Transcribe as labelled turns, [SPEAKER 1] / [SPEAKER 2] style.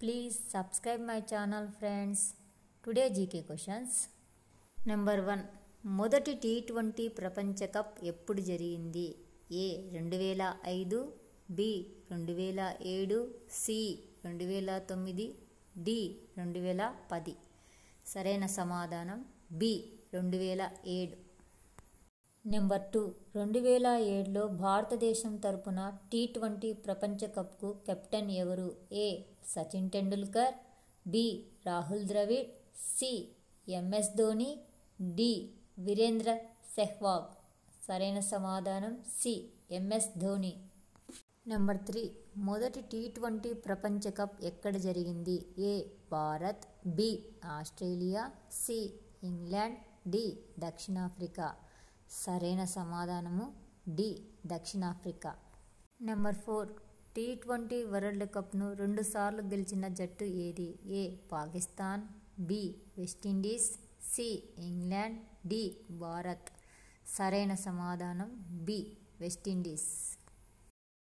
[SPEAKER 1] Please subscribe my channel friends. Today GK questions. Number 1. మొదటి T20 ప్రపంచ cup ఎప్పుడు జరిగింది? A 2005, B 2007, C 2009, D 2010. సరైన సమాధానం B 2007. నెంబర్ 2. 2007లో భారతదేశం తరపున T20 ప్రపంచ కప్కు కెప్టెన్ ఎవరు? A Sachin Tendulkar, B Rahul Dravid, C MS Dhoni, D Virender Sehwag. సరైన సమాధానం సి ఎంఎస్ ధోని. నెంబర్ 3. మొదటి T20 ప్రపంచ కప్ ఎక్కడ జరిగింది? A Bharat, B Australia, C England, D దక్షిణాఫ్రికా. సరైన సమాధానము డి దక్షిణాఫ్రికా. నెంబర్ 4. T20 వరల్డ్ కప్ను 2 సార్లు గెలిచిన జట్టు ఏది? A Pakistan, B West Indies, C England, D Bharat. సరైన సమాధానం బి వెస్టిండీస్.